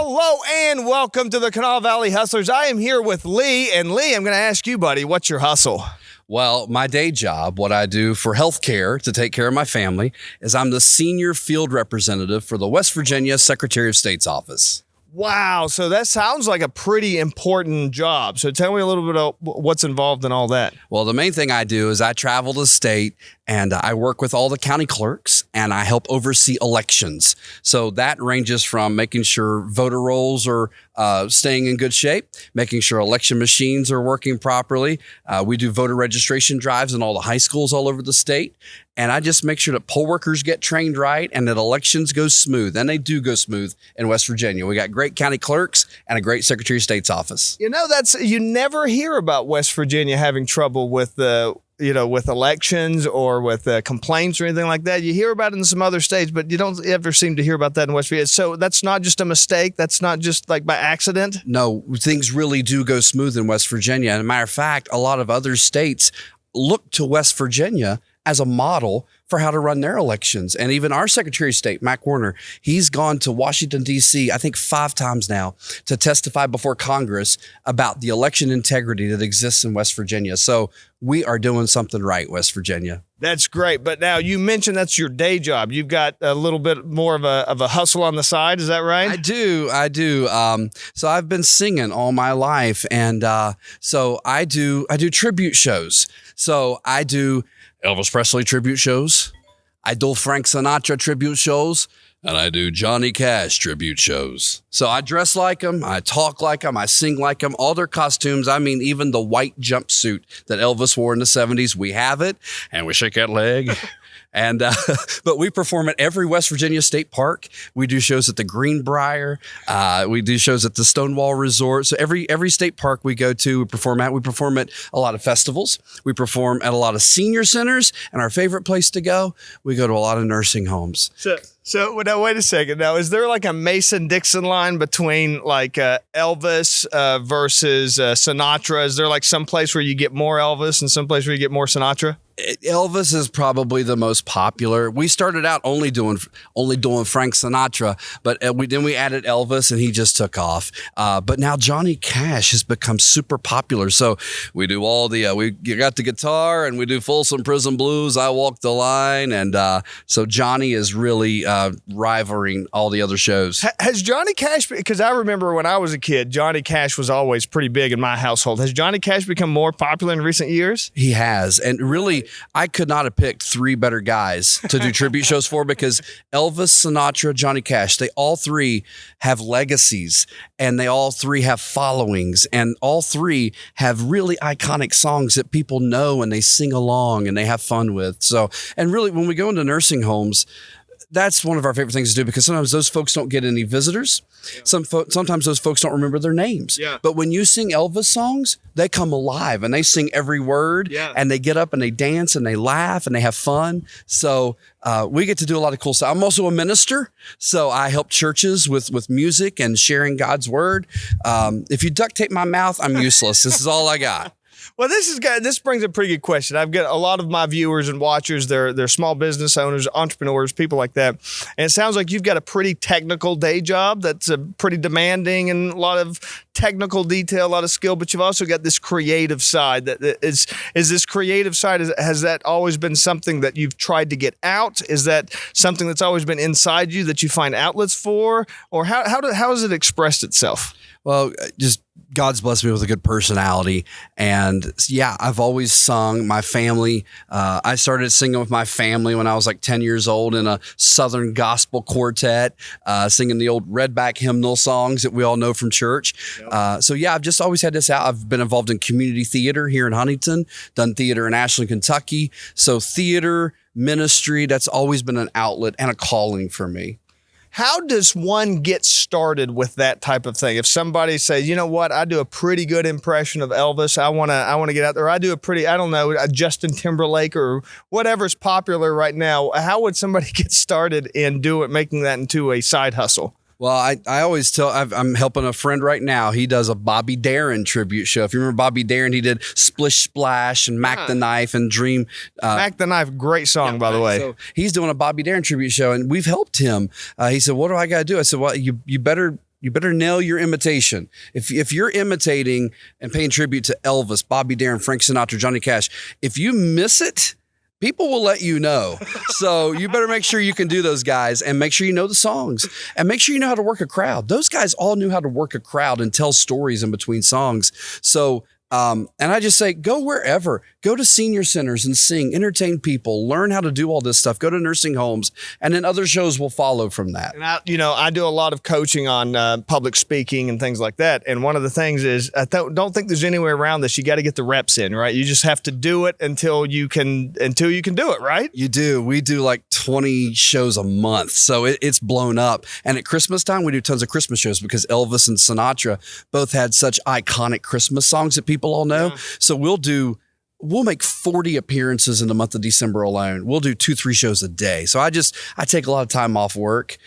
Hello and welcome to the Kanawha Valley Hustlers. I am here with Lee, and Lee, I'm going to ask you, buddy, what's your hustle? Well, my day job, what I do for healthcare to take care of my family, is I'm the senior field representative for the West Virginia Secretary of State's office. Wow, so that sounds like a pretty important job. So tell me a little bit of what's involved in all that. Well, the main thing I do is I travel the state and I work with all the county clerks and I help oversee elections. So that ranges from making sure voter rolls are staying in good shape, making sure election machines are working properly. We do voter registration drives in all the high schools all over the state. And I just make sure that poll workers get trained right and that elections go smooth. And they do go smooth in West Virginia. We got great county clerks and a great Secretary of State's office. You know, you never hear about West Virginia having trouble with with elections or with complaints or anything like that. You hear about it in some other states, but you don't ever seem to hear about that in West Virginia. So that's not just a mistake. That's not just like by accident. No, things really do go smooth in West Virginia. And as a matter of fact, a lot of other states look to West Virginia as a model for how to run their elections. And even our Secretary of State, Mac Warner, he's gone to Washington, D.C., I think 5 times now, to testify before Congress about the election integrity that exists in West Virginia. So we are doing something right, West Virginia. That's great. But now you mentioned that's your day job. You've got a little bit more of a hustle on the side. Is that right? I do. So I've been singing all my life. And so I do tribute shows. So I do Elvis Presley tribute shows. I do Frank Sinatra tribute shows. And I do Johnny Cash tribute shows. So I dress like them, I talk like them, I sing like them, all their costumes. I mean, even the white jumpsuit that Elvis wore in the 70s, we have it, and we shake that leg. And but we perform at every West Virginia state park. We do shows at the Greenbrier. We do shows at the Stonewall Resort. So every state park we go to, we perform at. We perform at a lot of festivals. We perform at a lot of senior centers. And our favorite place to go, we go to a lot of nursing homes. So now wait a second. Now, is there like a Mason-Dixon line between like Elvis versus Sinatra? Is there like some place where you get more Elvis and some place where you get more Sinatra? Elvis is probably the most popular. We started out only doing Frank Sinatra, but then we added Elvis and he just took off. But now Johnny Cash has become super popular. So we do all the we got the guitar and we do Folsom Prison Blues. I Walk the Line, and so Johnny is really rivaling all the other shows. Has Johnny Cash? Because I remember when I was a kid, Johnny Cash was always pretty big in my household. Has Johnny Cash become more popular in recent years? He has, and really, I could not have picked 3 better guys to do tribute shows for, because Elvis, Sinatra, Johnny Cash, they all 3 have legacies and they all 3 have followings, and all 3 have really iconic songs that people know and they sing along and they have fun with. So, and really when we go into nursing homes, that's one of our favorite things to do, because sometimes those folks don't get any visitors. Yeah. Sometimes those folks don't remember their names. Yeah. But when you sing Elvis songs, they come alive and they sing every word. Yeah. And they get up and they dance and they laugh and they have fun. So we get to do a lot of cool stuff. I'm also a minister, so I help churches with music and sharing God's word. If you duct tape my mouth, I'm useless. This is all I got. Well, this brings a pretty good question. I've got a lot of my viewers and watchers. They're small business owners, entrepreneurs, people like that. And it sounds like you've got a pretty technical day job that's pretty demanding and a lot of technical detail, a lot of skill. But you've also got this creative side. That is this creative side? Has that always been something that you've tried to get out? Is that something that's always been inside you that you find outlets for, or how has it expressed itself? Well, just God's blessed me with a good personality. And yeah, I've always sung. My family, I started singing with my family when I was like 10 years old in a Southern gospel quartet, singing the old redback hymnal songs that we all know from church. Yep. So yeah, I've just always had this out. I've been involved in community theater here in Huntington, done theater in Ashland, Kentucky. So theater, ministry, that's always been an outlet and a calling for me. How does one get started with that type of thing? If somebody says, you know what, I do a pretty good impression of Elvis. I want to get out there. I do a Justin Timberlake or whatever's popular right now. How would somebody get started in making that into a side hustle? Well, I always tell, I'm helping a friend right now. He does a Bobby Darin tribute show. If you remember Bobby Darin, he did Splish Splash and Mac the Knife and Dream. Mac the Knife, great song, by the way. So he's doing a Bobby Darin tribute show, and we've helped him. He said, what do I got to do? I said, well, you better You better nail your imitation. If you're imitating and paying tribute to Elvis, Bobby Darin, Frank Sinatra, Johnny Cash, if you miss it, people will let you know. So you better make sure you can do those guys, and make sure you know the songs, and make sure you know how to work a crowd. Those guys all knew how to work a crowd and tell stories in between songs. So, and I just say, go wherever. Go to senior centers and sing, entertain people, learn how to do all this stuff. Go to nursing homes, and then other shows will follow from that. And I do a lot of coaching on public speaking and things like that. And one of the things is, I don't think there's any way around this. You got to get the reps in, right? You just have to do it until you can do it, right? You do. We do like 20 shows a month. So it's blown up. And at Christmas time, we do tons of Christmas shows because Elvis and Sinatra both had such iconic Christmas songs that people all know. Yeah. So we'll make 40 appearances in the month of December alone. We'll do 2-3 shows a day. So I take a lot of time off work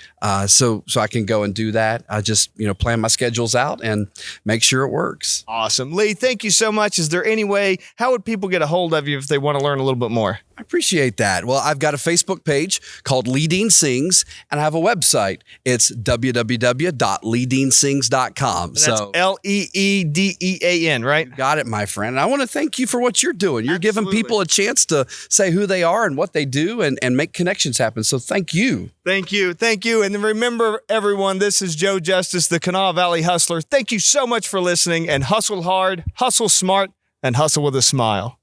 so I can go and do that. I just, plan my schedules out and make sure it works. Awesome. Lee, thank you so much. Is there any way, how would people get a hold of you if they want to learn a little bit more? I appreciate that. Well, I've got a Facebook page called Lee Dean Sings, and I have a website. It's www.leedeansings.com. That's Leedean, right? You got it, my friend. And I want to thank you for what you're doing. You're giving people a chance to say who they are and what they do and make connections happen. So thank you. Thank you. Thank you. And then remember, everyone, this is Joe Justice, the Kanawha Valley Hustler. Thank you so much for listening, and hustle hard, hustle smart, and hustle with a smile.